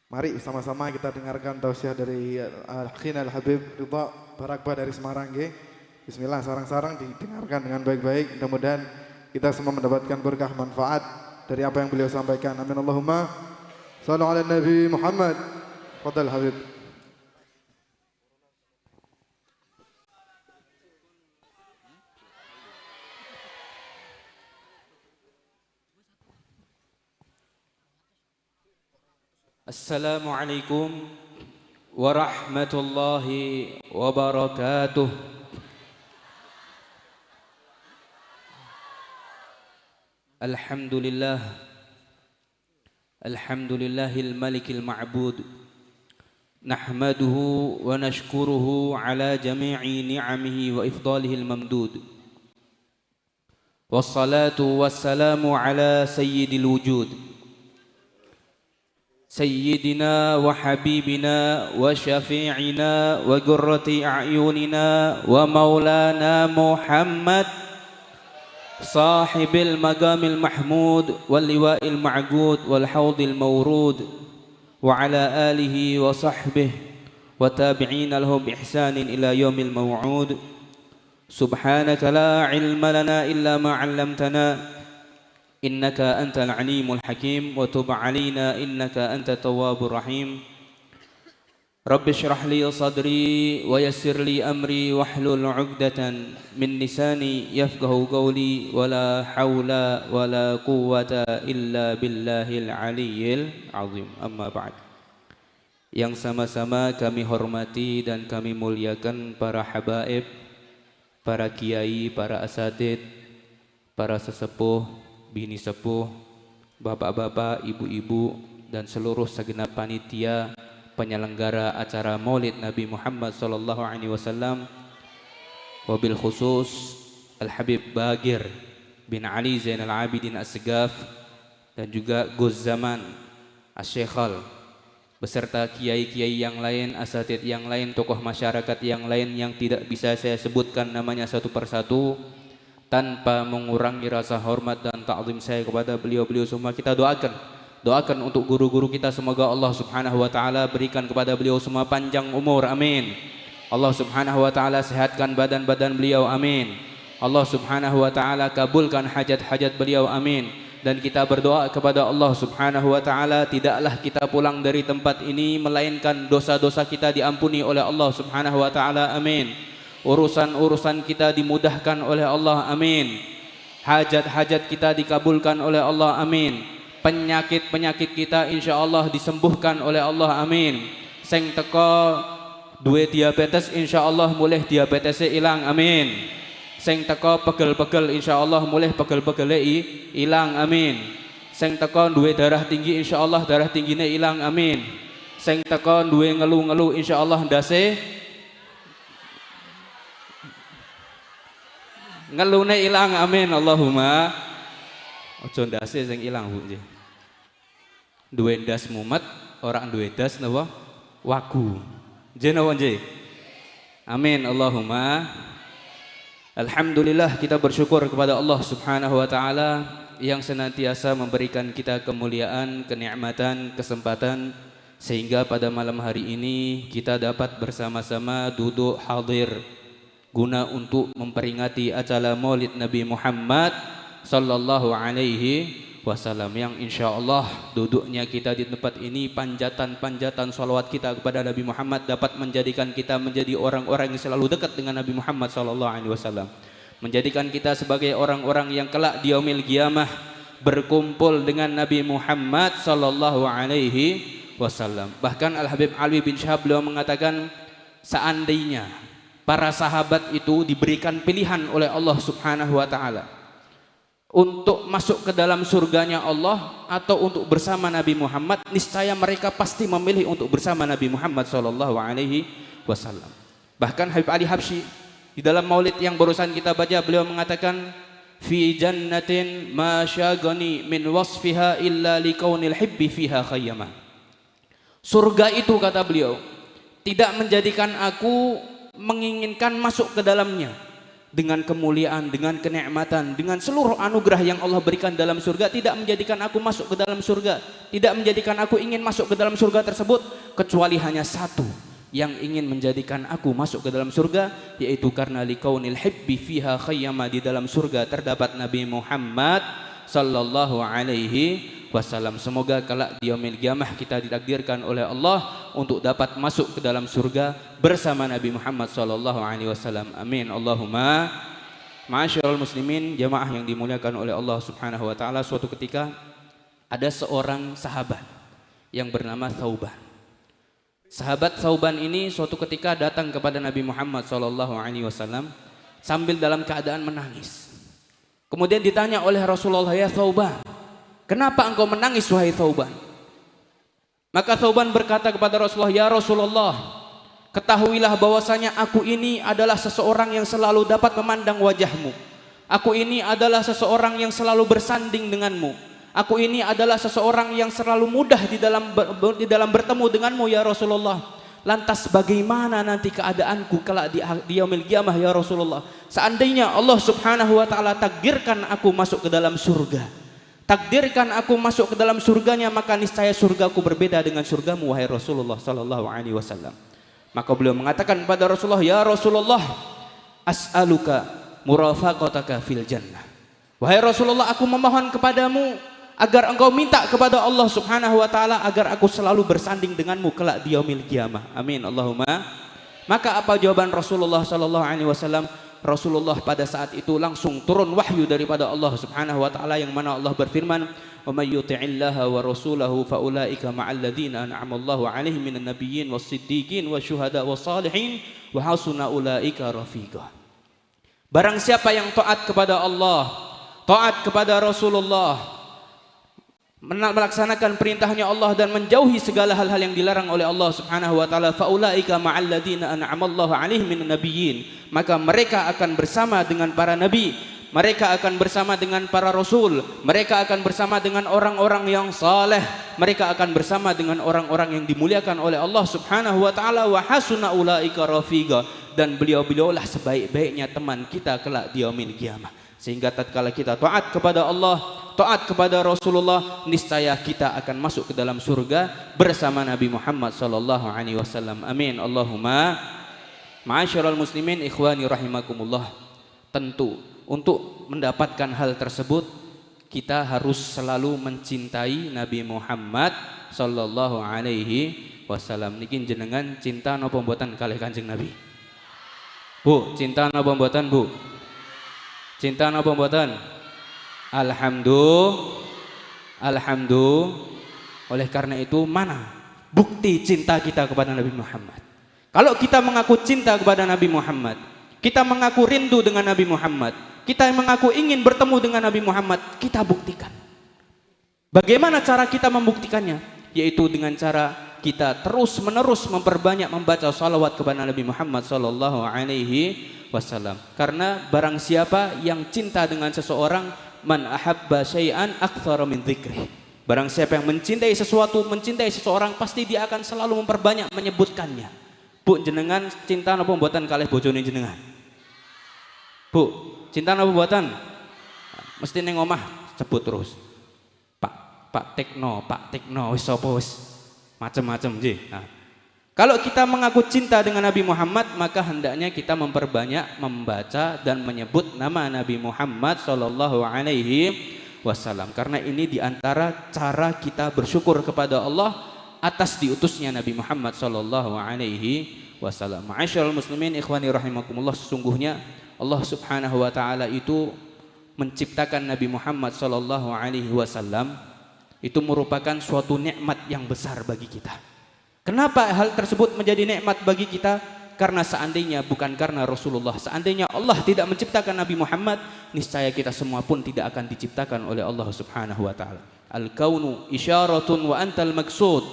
Mari sama-sama kita dengarkan tausiah dari Al-Akhin Al-Habib Ridha Barakbah dari Semarang. Bismillah, sarang-sarang didengarkan dengan baik-baik. Mudah-mudahan kita semua mendapatkan berkah manfaat dari apa yang beliau sampaikan. Amin Allahumma. Sallu ala Nabi Muhammad. Fadal Habib. Assalamualaikum warahmatullahi wabarakatuh. Alhamdulillah, alhamdulillahil malikil ma'bud. Nahmaduhu wa nashkuruhu ala jami'i ni'amihi wa ifdalihil mamdud. Wassalatu wassalamu ala sayyidil wujud, سيدنا وحبيبنا وشفيعنا وقرة أعيننا ومولانا محمد صاحب المقام المحمود واللواء المعقود والحوض المورود وعلى آله وصحبه وتابعين لهم بإحسان إلى يوم الموعود. سبحانك لا علم لنا إلا ما علمتنا إنك أنت العليم الحكيم وتب علينا إنك أنت التواب الرحيم. رب اشرح لي صدري ويسر لي أمري واحلل عقدة من لساني يفقه قولي ولا حول ولا قوة إلا بالله العلي العظيم. أما بعد. Yang sama-sama kami hormati dan kami muliakan para habaib, para kiai, para asatid, para sesepuh, bini sepuh, bapak-bapak, ibu-ibu, dan seluruh segenap panitia penyelenggara acara Maulid Nabi Muhammad SAW, wabil khusus Al-Habib Bagir bin Ali Zainal Abidin As-Segaf, dan juga Gus Zaman As-Syekhal, beserta kiai-kiai yang lain, asatid yang lain, tokoh masyarakat yang lain yang tidak bisa saya sebutkan namanya satu persatu, tanpa mengurangi rasa hormat dan ta'zim saya kepada beliau-beliau semua. Kita doakan untuk guru-guru kita, semoga Allah Subhanahu wa taala berikan kepada beliau semua panjang umur, amin. Allah Subhanahu wa taala sehatkan badan-badan beliau, amin. Allah Subhanahu wa taala kabulkan hajat-hajat beliau, amin. Dan kita berdoa kepada Allah Subhanahu wa taala, tidaklah kita pulang dari tempat ini melainkan dosa-dosa kita diampuni oleh Allah Subhanahu wa taala, amin. Urusan-urusan kita dimudahkan oleh Allah, amin. Hajat-hajat kita dikabulkan oleh Allah, amin. Penyakit-penyakit kita insya Allah disembuhkan oleh Allah, amin. Sing teko duwe diabetes insya Allah mulih diabetesnya hilang, amin. Sing teko pegel-pegel insya Allah mulih pegel-pegelnya hilang, amin. Sing teko duwe darah tinggi insya Allah darah tingginya hilang, amin. Sing teko duwe ngeluh-ngeluh insya Allah ndase ngelune ilang, amin. Allahumma. Ojo ndase sing ilang, Bu nggih. Duwe ndas mumet, orang duwe das napa? Wagu. Nggih napa nggih? Amin. Allahumma. Alhamdulillah, kita bersyukur kepada Allah Subhanahu wa taala yang senantiasa memberikan kita kemuliaan, kenikmatan, kesempatan sehingga pada malam hari ini kita dapat bersama-sama duduk hadir guna untuk memperingati acara Maulid Nabi Muhammad sallallahu alaihi wasallam, yang insyaallah duduknya kita di tempat ini, panjatan-panjatan salawat kita kepada Nabi Muhammad dapat menjadikan kita menjadi orang-orang yang selalu dekat dengan Nabi Muhammad sallallahu alaihi wasallam, menjadikan kita sebagai orang-orang yang kelak di yaumil qiyamah berkumpul dengan Nabi Muhammad sallallahu alaihi wasallam. Bahkan Al-Habib Ali bin Syahab beliau mengatakan, seandainya para sahabat itu diberikan pilihan oleh Allah Subhanahu wa taala untuk masuk ke dalam surganya Allah atau untuk bersama Nabi Muhammad, niscaya mereka pasti memilih untuk bersama Nabi Muhammad sallallahu alaihi wasallam. Bahkan Habib Ali Habsyi di dalam maulid yang barusan kita baca, beliau mengatakan fi jannatin ma syagani min wasfiha illa likaunil hibbi fiha khayyama. Surga itu, kata beliau, tidak menjadikan aku menginginkan masuk ke dalamnya. Dengan kemuliaan, dengan kenikmatan, dengan seluruh anugerah yang Allah berikan dalam surga, tidak menjadikan aku masuk ke dalam surga, tidak menjadikan aku ingin masuk ke dalam surga tersebut, kecuali hanya satu yang ingin menjadikan aku masuk ke dalam surga, yaitu karena likaunil hibbi fiha khayyama. Di dalam surga terdapat Nabi Muhammad sallallahu alaihi wasallam. Semoga kelak di yaumil qiyamah kita ditakdirkan oleh Allah untuk dapat masuk ke dalam surga bersama Nabi Muhammad sallallahu alaihi wasallam. Amin Allahumma. Ma'asyiral muslimin, jamaah yang dimuliakan oleh Allah Subhanahu wa taala, suatu ketika ada seorang sahabat yang bernama Thauban. Sahabat Thauban ini suatu ketika datang kepada Nabi Muhammad sallallahu alaihi wasallam sambil dalam keadaan menangis. Kemudian ditanya oleh Rasulullah, "Ya Thauban, kenapa engkau menangis wahai Thauban?" Maka Thauban berkata kepada Rasulullah, "Ya Rasulullah, ketahuilah bahwasanya aku ini adalah seseorang yang selalu dapat memandang wajahmu. Aku ini adalah seseorang yang selalu bersanding denganmu. Aku ini adalah seseorang yang selalu mudah di dalam bertemu denganmu ya Rasulullah. Lantas bagaimana nanti keadaanku kelak di yaumil qiyamah ya Rasulullah? Seandainya Allah Subhanahu wa taala takdirkan aku masuk ke dalam surga, takdirkan aku masuk ke dalam surganya, maka niscaya surgaku berbeda dengan surgamu wahai Rasulullah sallallahu alaihi wasallam." Maka beliau mengatakan kepada Rasulullah, "Ya Rasulullah, as'aluka murafaqataka fil jannah." Wahai Rasulullah, aku memohon kepadamu agar engkau minta kepada Allah Subhanahu wa taala agar aku selalu bersanding denganmu kelak di yaumil qiyamah. Amin Allahumma. Maka apa jawaban Rasulullah sallallahu alaihi wasallam? Rasulullah pada saat itu langsung turun wahyu daripada Allah Subhanahu wa taala, yang mana Allah berfirman, "Wa may yuti'illaha wa rasulahu fa ulaika ma'al ladzina an'ama Allahu 'alaihim minan nabiyyin was-siddiqin wasyuhada was-salihin wa hasuna ulaika rafiqa." Barang siapa yang taat kepada Allah, taat kepada Rasulullah, melaksanakan perintahnya Allah dan menjauhi segala hal-hal yang dilarang oleh Allah Subhanahu wa taala, faulaika ma'al ladzina an'amallahu 'alaihim minan nabiyyin, maka mereka akan bersama dengan para nabi, mereka akan bersama dengan para rasul, mereka akan bersama dengan orang-orang yang saleh, mereka akan bersama dengan orang-orang yang dimuliakan oleh Allah Subhanahu wa taala, wa hasuna ulaika rafiqa, dan beliau-beliaulah sebaik-baiknya teman kita kelak di yaumil qiyamah. Sehingga tatkala kita taat kepada Allah, taat kepada Rasulullah, niscaya kita akan masuk ke dalam surga bersama Nabi Muhammad sallallahu alaihi wasallam. Amin Allahumma. Ma'asyiral muslimin ikhwani rahimakumullah. Tentu untuk mendapatkan hal tersebut kita harus selalu mencintai Nabi Muhammad sallallahu alaihi wasallam. Niki jenengan cinta napa mboten kalih Kanjeng Nabi? Bu, cinta napa mboten, Bu? Cinta napa mboten? Alhamdulillah. Oleh karena itu, mana bukti cinta kita kepada Nabi Muhammad? Kalau kita mengaku cinta kepada Nabi Muhammad, kita mengaku rindu dengan Nabi Muhammad, kita mengaku ingin bertemu dengan Nabi Muhammad, kita buktikan. Bagaimana cara kita membuktikannya? Yaitu dengan cara kita terus menerus memperbanyak membaca salawat kepada Nabi Muhammad sallallahu alaihi wasallam. Karena barang siapa yang cinta dengan seseorang, man ahabba syai'an aktsara min dzikri. Barang siapa yang mencintai sesuatu, mencintai seseorang, pasti dia akan selalu memperbanyak menyebutkannya. Bu, jenengan cinta napa mboten kalih bojone jenengan? Bu, cinta napa mboten? Mesti ning omah sebut terus. Pak Tekno wis sapa wis macem-macem nggih. Nah, kalau kita mengaku cinta dengan Nabi Muhammad, maka hendaknya kita memperbanyak membaca dan menyebut nama Nabi Muhammad sallallahu alaihi wasallam. Karena ini diantara cara kita bersyukur kepada Allah atas diutusnya Nabi Muhammad sallallahu alaihi wasallam. Ma'asyiral muslimin ikhwani rahimakumullah, sesungguhnya Allah Subhanahu wa taala itu menciptakan Nabi Muhammad sallallahu alaihi wasallam itu merupakan suatu nikmat yang besar bagi kita. Kenapa hal tersebut menjadi nikmat bagi kita? Karena seandainya bukan karena Rasulullah, seandainya Allah tidak menciptakan Nabi Muhammad, niscaya kita semua pun tidak akan diciptakan oleh Allah Subhanahu wa taala. Al-kaunu isyaratun wa antal maksud.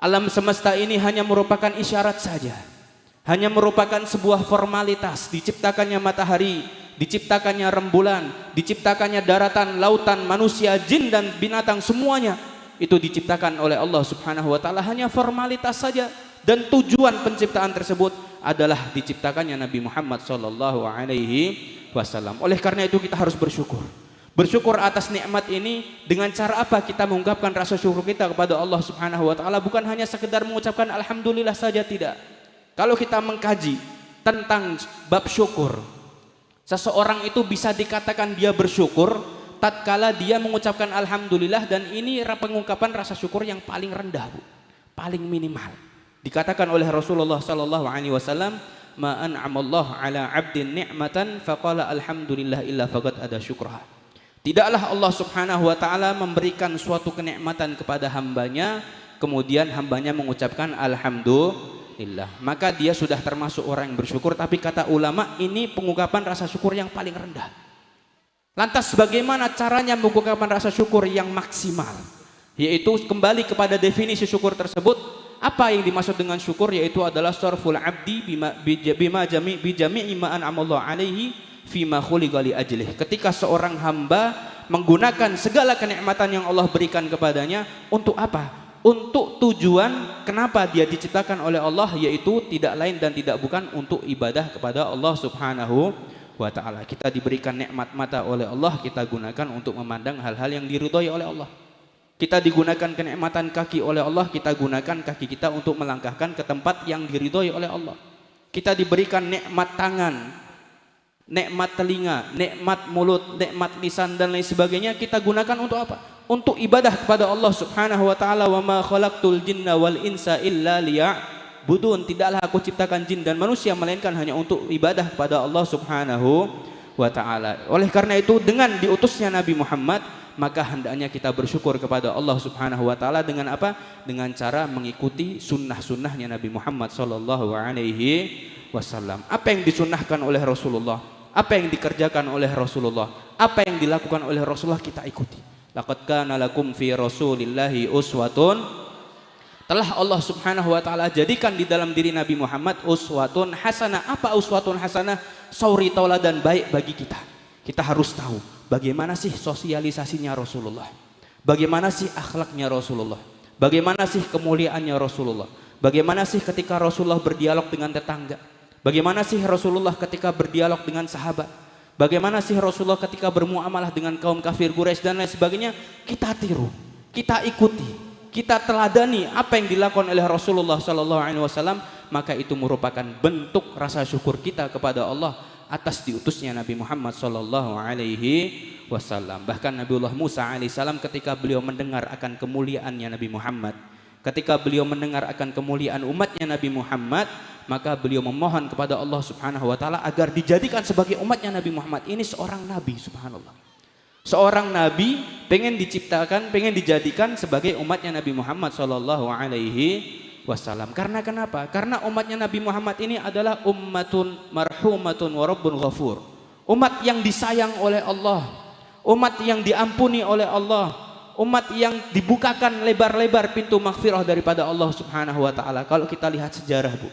Alam semesta ini hanya merupakan isyarat saja. Hanya merupakan sebuah formalitas. Diciptakannya matahari, diciptakannya rembulan, diciptakannya daratan, lautan, manusia, jin dan binatang, semuanya itu diciptakan oleh Allah Subhanahu wa taala, hanya formalitas saja. Dan tujuan penciptaan tersebut adalah diciptakannya Nabi Muhammad sallallahu alaihi wasallam. Oleh karena itu kita harus bersyukur. Bersyukur atas nikmat ini dengan cara apa? Kita mengungkapkan rasa syukur kita kepada Allah Subhanahu wa taala, bukan hanya sekedar mengucapkan alhamdulillah saja, tidak. Kalau kita mengkaji tentang bab syukur, seseorang itu bisa dikatakan dia bersyukur tatkala dia mengucapkan alhamdulillah, dan ini pengungkapan rasa syukur yang paling rendah, Bu. Paling minimal. Dikatakan oleh Rasulullah sallallahu alaihi wasallam, "Ma an'amallahu ala 'abdin ni'matan faqala alhamdulillah illa faqad ada syukraha." Tidaklah Allah Subhanahu wa taala memberikan suatu kenikmatan kepada hambanya, kemudian hambanya mengucapkan alhamdulillah, maka dia sudah termasuk orang yang bersyukur. Tapi kata ulama, ini pengungkapan rasa syukur yang paling rendah. Lantas bagaimana caranya mengungkapkan rasa syukur yang maksimal? Yaitu kembali kepada definisi syukur tersebut. Apa yang dimaksud dengan syukur? Yaitu adalah sarful abdi bima jami'i ma an'amallahu alaihi fima khuliqa li ajlih. Ketika seorang hamba menggunakan segala kenikmatan yang Allah berikan kepadanya untuk apa? Untuk tujuan kenapa dia diciptakan oleh Allah, yaitu tidak lain dan tidak bukan untuk ibadah kepada Allah Subhanahu wa taala. Kita diberikan nikmat mata oleh Allah, kita gunakan untuk memandang hal-hal yang diridhoi oleh Allah. Kita digunakan kenikmatan kaki oleh Allah, kita gunakan kaki kita untuk melangkahkan ke tempat yang diridhoi oleh Allah. Kita diberikan nikmat tangan, nikmat telinga, nikmat mulut, nikmat lisan dan lain sebagainya, kita gunakan untuk apa? Untuk ibadah kepada Allah Subhanahu wa taala. Wa ma khalaqtul jinna wal insa illa liya'budun. Tidaklah aku ciptakan jin dan manusia melainkan hanya untuk ibadah kepada Allah Subhanahu wa taala. Oleh karena itu, dengan diutusnya Nabi Muhammad, maka hendaknya kita bersyukur kepada Allah Subhanahu wa taala dengan apa? Dengan cara mengikuti sunnah-sunnahnya Nabi Muhammad sallallahu alaihi wasallam. Apa yang disunnahkan oleh Rasulullah, apa yang dikerjakan oleh Rasulullah, apa yang dilakukan oleh Rasulullah, kita ikuti. Laqad kana lakum fi Rasulillahi uswatun. Telah Allah Subhanahu wa taala jadikan di dalam diri Nabi Muhammad uswatun hasanah. Apa uswatun hasanah? Suri tauladan baik bagi kita. Kita harus tahu bagaimana sih sosialisasinya Rasulullah, bagaimana sih akhlaknya Rasulullah, bagaimana sih kemuliaannya Rasulullah, bagaimana sih ketika Rasulullah berdialog dengan tetangga, bagaimana sih Rasulullah ketika berdialog dengan sahabat, bagaimana sih Rasulullah ketika bermuamalah dengan kaum kafir Quraisy dan lain sebagainya. Kita tiru, kita ikuti, kita teladani apa yang dilakukan oleh Rasulullah sallallahu alaihi wasallam, maka itu merupakan bentuk rasa syukur kita kepada Allah atas diutusnya Nabi Muhammad sallallahu alaihi wasallam. Bahkan Nabiullah Musa alaihissalam ketika beliau mendengar akan kemuliaannya Nabi Muhammad, ketika beliau mendengar akan kemuliaan umatnya Nabi Muhammad, maka beliau memohon kepada Allah Subhanahu wa taala agar dijadikan sebagai umatnya Nabi Muhammad. Ini seorang nabi, subhanallah. Seorang nabi pengen diciptakan, pengen dijadikan sebagai umatnya Nabi Muhammad sallallahu alaihi wasallam. Karena kenapa? Karena umatnya Nabi Muhammad ini adalah ummatun marhumatun wa rabbun ghafur. Umat yang disayang oleh Allah, umat yang diampuni oleh Allah, umat yang dibukakan lebar-lebar pintu maghfirah daripada Allah Subhanahu wa taala. Kalau kita lihat sejarah, Bu,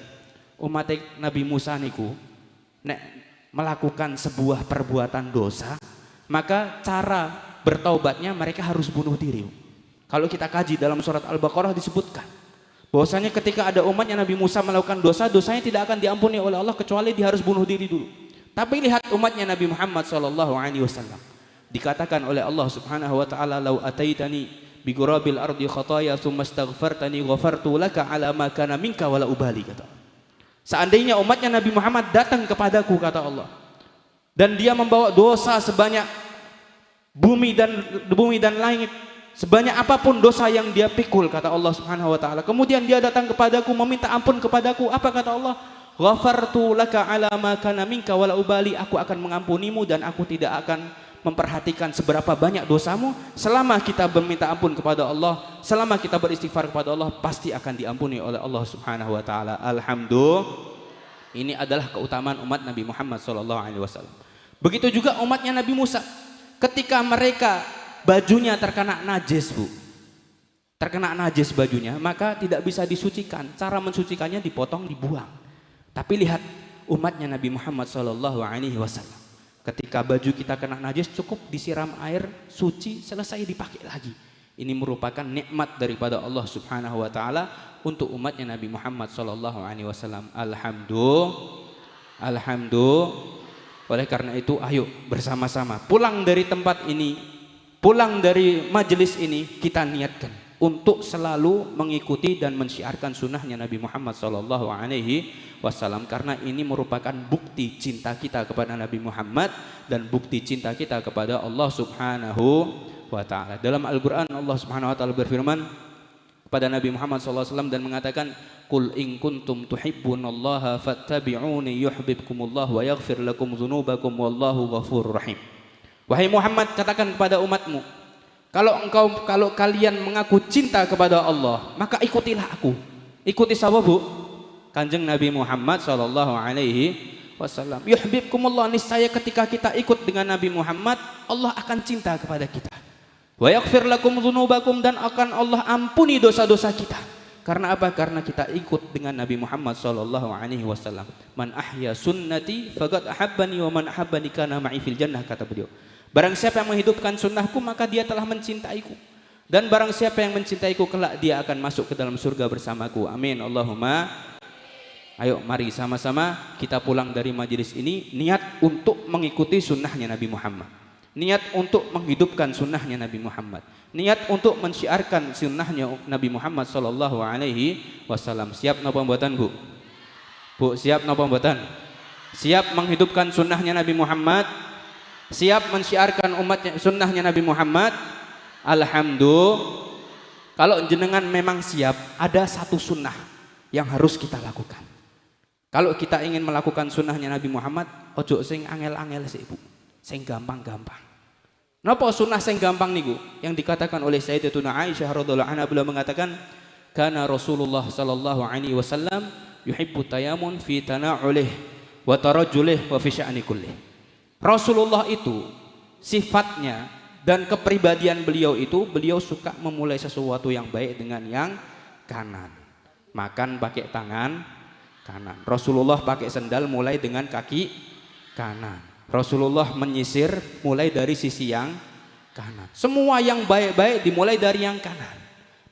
umat Nabi Musa niku nek melakukan sebuah perbuatan dosa, maka cara bertaubatnya mereka harus bunuh diri. Kalau kita kaji dalam surat Al-Baqarah disebutkan bahwasanya ketika ada umatnya Nabi Musa melakukan dosa, dosanya tidak akan diampuni oleh Allah kecuali dia harus bunuh diri dulu. Tapi lihat umatnya Nabi Muhammad sallallahu alaihi wasallam. Dikatakan oleh Allah Subhanahu wa taala, "Lau ataitani bi ghurabil ardi khataaya tsumma astaghfartani ghafartu laka ala ma kana minka wala ubali," kata. Seandainya umatnya Nabi Muhammad datang kepadaku, kata Allah, dan dia membawa dosa sebanyak bumi dan langit, sebanyak apapun dosa yang dia pikul, kata Allah Subhanahu wa taala, kemudian dia datang kepadaku meminta ampun kepadaku, apa kata Allah? Ghafartu laka ala ma kana minka wala ubali, aku akan mengampunimu dan aku tidak akan memperhatikan seberapa banyak dosamu. Selama kita meminta ampun kepada Allah, selama kita beristighfar kepada Allah, pasti akan diampuni oleh Allah Subhanahu wa taala. Alhamdulillah. Ini adalah keutamaan umat Nabi Muhammad sallallahu alaihi wasallam. Begitu juga umatnya Nabi Musa. Ketika mereka bajunya terkena najis, Bu. Terkena najis bajunya, maka tidak bisa disucikan. Cara mensucikannya dipotong, dibuang. Tapi lihat umatnya Nabi Muhammad SAW. Ketika baju kita kena najis, cukup disiram air suci, selesai dipakai lagi. Ini merupakan nikmat daripada Allah Subhanahu wa taala untuk umatnya Nabi Muhammad SAW. Alhamdulillah. Oleh karena itu, ayo bersama-sama pulang dari tempat ini, pulang dari majelis ini, kita niatkan untuk selalu mengikuti dan mensyiarkan sunnahnya Nabi Muhammad SAW, karena ini merupakan bukti cinta kita kepada Nabi Muhammad dan bukti cinta kita kepada Allah Subhanahu wa taala. Dalam Al-Qur'an Allah Subhanahu wa taala berfirman kepada Nabi Muhammad SAW dan mengatakan, "Qul in kuntum tuhibbunallaha fattabi'uni yuhibbukumullah wa yaghfir lakum dzunubakum wallahu ghafurur rahim." Wahai Muhammad, katakan kepada umatmu, kalau kalian mengaku cinta kepada Allah, maka ikutilah aku. Ikuti siapa, Bu? Kanjeng Nabi Muhammad SAW. Yuhibbukumullah, niscaya ketika kita ikut dengan Nabi Muhammad, Allah akan cinta kepada kita. Wa yaghfir lakum dzunubakum, dan akan Allah ampuni dosa-dosa kita. Karena apa? Karena kita ikut dengan Nabi Muhammad SAW. Man ahya sunnati faqad ahabbani wa man ahabbani kana ma'i fil jannah, kata beliau. Barang siapa yang menghidupkan sunnahku, maka dia telah mencintaiku. Dan barang siapa yang mencintaiku, kelak dia akan masuk ke dalam surga bersamaku. Amin. Allahumma. Ayo mari sama-sama kita pulang dari majelis ini niat untuk mengikuti sunnahnya Nabi Muhammad. Niat untuk menghidupkan sunnahnya Nabi Muhammad. Niat untuk mensyiarkan sunnahnya Nabi Muhammad SAW. Siap napa mboten, Bu? Bu, siap napa mboten? Siap menghidupkan sunnahnya Nabi Muhammad? Siap mensyiarkan umatnya sunnahnya Nabi Muhammad? Alhamdulillah. Kalau jenengan memang siap, ada satu sunnah yang harus kita lakukan. Kalau kita ingin melakukan sunnahnya Nabi Muhammad, ojo sing angel-angel sih, Bu. Sing gampang-gampang. Napa sunnah sing gampang niku? Yang dikatakan oleh Sayyidatuna Aisyah radhiyallahu anha, beliau mengatakan, "Kana Rasulullah sallallahu alaihi wasallam yuhibbu tayamun fi tana'ulih wa tarajjulih wa fi sya'ni kullih." Rasulullah itu sifatnya dan kepribadian beliau itu, beliau suka memulai sesuatu yang baik dengan yang kanan. Makan pakai tangan kanan. Rasulullah pakai sendal mulai dengan kaki kanan. Rasulullah menyisir mulai dari sisi yang kanan. Semua yang baik-baik dimulai dari yang kanan.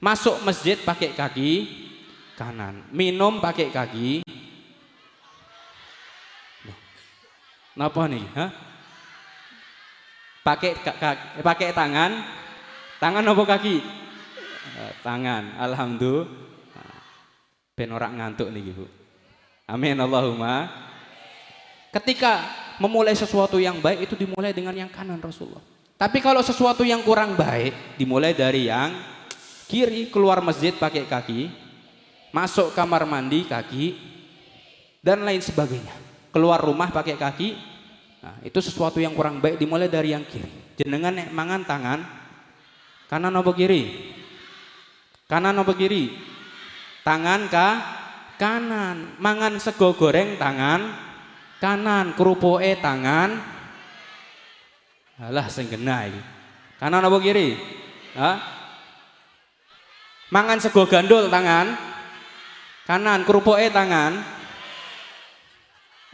Masuk masjid pakai kaki kanan. Minum pakai kaki. Napa nih? Pakai tangan. Tangan apa kaki? Tangan. Alhamdulillah. Ben ora ngantuk nih, Bu. Amin Allahumma. Ketika memulai sesuatu yang baik itu dimulai dengan yang kanan Rasulullah. Tapi kalau sesuatu yang kurang baik dimulai dari yang kiri. Keluar masjid pakai kaki, masuk kamar mandi kaki, dan lain sebagainya. Keluar rumah pakai kaki. Nah, itu sesuatu yang kurang baik dimulai dari yang kiri. Jenengan nek mangan tangan kanan apa kiri? Kanan apa kiri? Tangan kanan. Mangan sego goreng tangan kanan. Kerupuke tangan. Alah sing genah iki. Kanan apa kiri? Mangan sego gandul tangan kanan. Kerupuke tangan.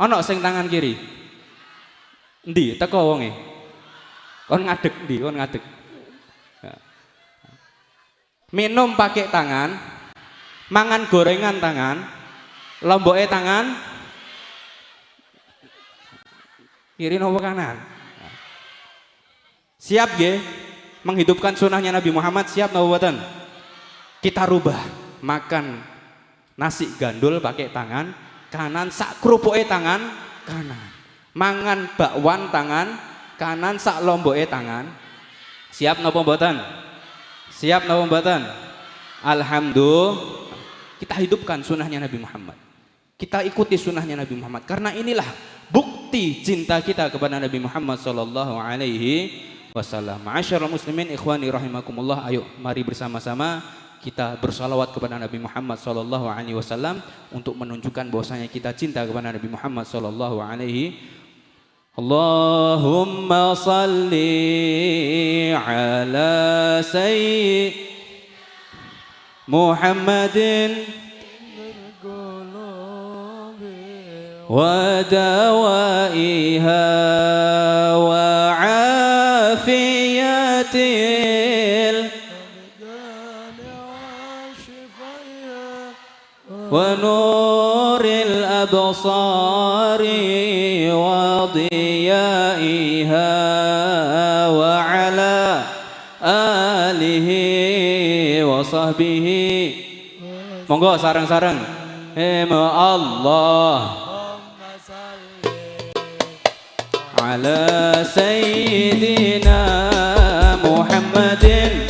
Ono sing tangan kiri. Endi teko wonge? Kon ngadeg ndi? Kon ngadeg. Minum pakai tangan, mangan gorengan tangan, lomboke tangan. Kiri nopo kanan? Siap nggih menghidupkan sunnahnya Nabi Muhammad? Siap nopo mboten? Kita rubah, makan nasi gandul pakai tangan kanan, sak krupuke tangan kanan. Mangan bakwan tangan kanan, sak lomboke tangan. Siap napa mboten? Siap napa mboten? Alhamdulillah. Kita hidupkan sunnahnya Nabi Muhammad. Kita ikuti sunnahnya Nabi Muhammad. Karena inilah bukti cinta kita kepada Nabi Muhammad sallallahu alaihi wasallam. Ma'asyiral muslimin ikhwani rahimakumullah, ayo mari bersama-sama kita bersalawat kepada Nabi Muhammad sallallahu alaihi wasallam untuk menunjukkan bahwasanya kita cinta kepada Nabi Muhammad sallallahu alaihi Allahumma salli ala sayyid Muhammadin wa dawaiha wa afiyatil wa nuril absari wa diyaiha wa ala alihi wa sahbihi. Monggo sareng-sareng. Allah ala sayyidina Muhammadin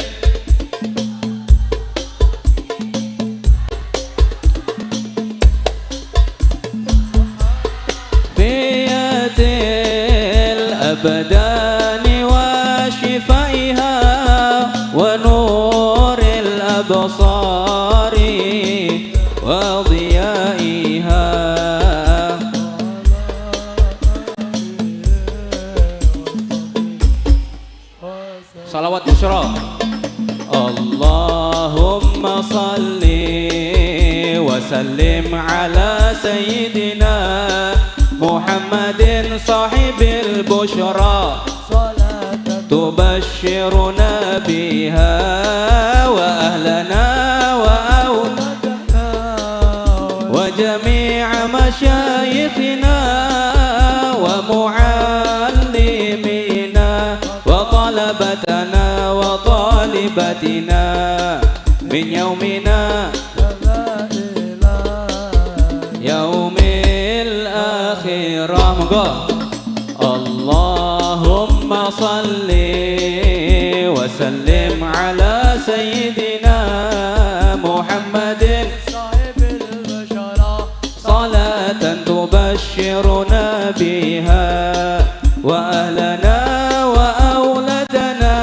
fiyatil abdani wa shifaiha wa nuril absari wa diyaiha. Salawat Bushra. Allahumma salli wa sallim ala sayyidina Muhammadin sahibil bushra tubashshiruna biha wa ahlana wa awladana wa jami'a masyayikhina wa muallimina wa talabatana wa talibatina min yaumina yaumil akhirah. Monggo. Allahumma salli wa sallim ala sayyidina Muhammadin sahibil bashara salatan tubashshiruna biha wa ahlana wa awladana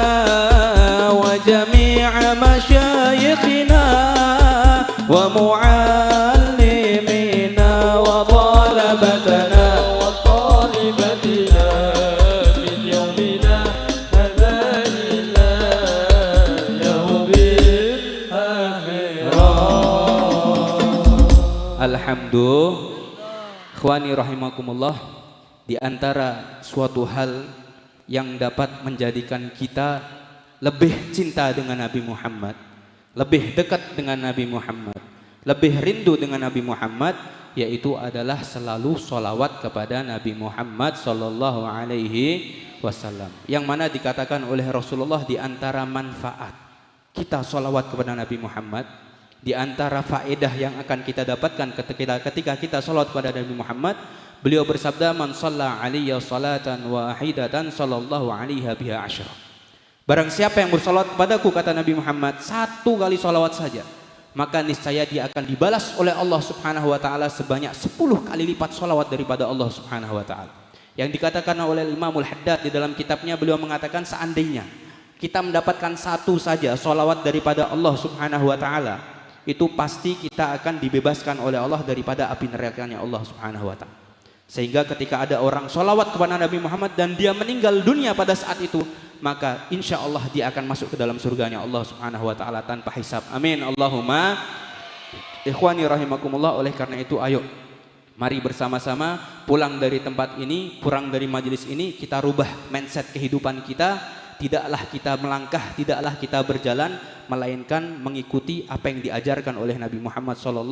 wa jami'a masyayikhina wa muallimina wa talabatana wa talibatina min yaumina hadha ila yaumil akhirah. Alhamdulillah. Ikhwani rahimakumullah, di antara suatu hal yang dapat menjadikan kita lebih cinta dengan Nabi Muhammad, lebih dekat dengan Nabi Muhammad, lebih rindu dengan Nabi Muhammad, yaitu adalah selalu sholawat kepada Nabi Muhammad sallallahu alaihi wasallam. Yang mana dikatakan oleh Rasulullah, di antara manfaat kita sholawat kepada Nabi Muhammad, di antara faedah yang akan kita dapatkan ketika kita sholawat kepada Nabi Muhammad, beliau bersabda, man shalla alaiya salatan wahidatan sallallahu alaiha biha asyra. Barang siapa yang bersolawat kepadaku, kata Nabi Muhammad, satu kali solawat saja, maka niscaya dia akan dibalas oleh Allah subhanahu wa ta'ala sebanyak 10 kali lipat solawat daripada Allah subhanahu wa ta'ala. Yang dikatakan oleh Imamul Haddad di dalam kitabnya, beliau mengatakan seandainya kita mendapatkan satu saja solawat daripada Allah subhanahu wa ta'ala, itu pasti kita akan dibebaskan oleh Allah daripada api nerakanya Allah subhanahu wa ta'ala. Sehingga ketika ada orang solawat kepada Nabi Muhammad dan dia meninggal dunia pada saat itu, maka insya Allah dia akan masuk ke dalam surganya Allah subhanahu wa ta'ala tanpa hisab. Amin Allahumma. Ikhwani rahimakumullah, oleh karena itu ayo mari bersama-sama pulang dari tempat ini, pulang dari majelis ini, kita rubah mindset kehidupan kita. Tidaklah kita melangkah, tidaklah kita berjalan, melainkan mengikuti apa yang diajarkan oleh Nabi Muhammad SAW.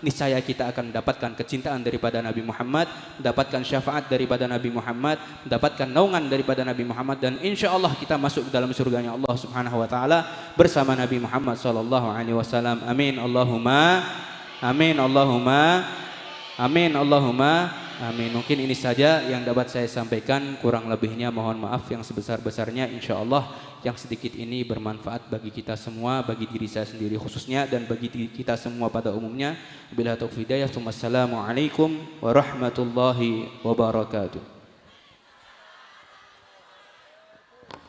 Niscaya kita akan mendapatkan kecintaan daripada Nabi Muhammad, mendapatkan syafaat daripada Nabi Muhammad, mendapatkan naungan daripada Nabi Muhammad, dan insya Allah kita masuk ke dalam surganya Allah Subhanahu Wa Taala bersama Nabi Muhammad SAW. Amin Allahumma, amin Allahumma, amin Allahumma. Amin. Mungkin ini saja yang dapat saya sampaikan, kurang lebihnya mohon maaf yang sebesar-besarnya. Insya Allah yang sedikit ini bermanfaat bagi kita semua, bagi diri saya sendiri khususnya, dan bagi kita semua pada umumnya. Billahi taufiq hidayah. Wassalamualaikum warahmatullahi wabarakatuh.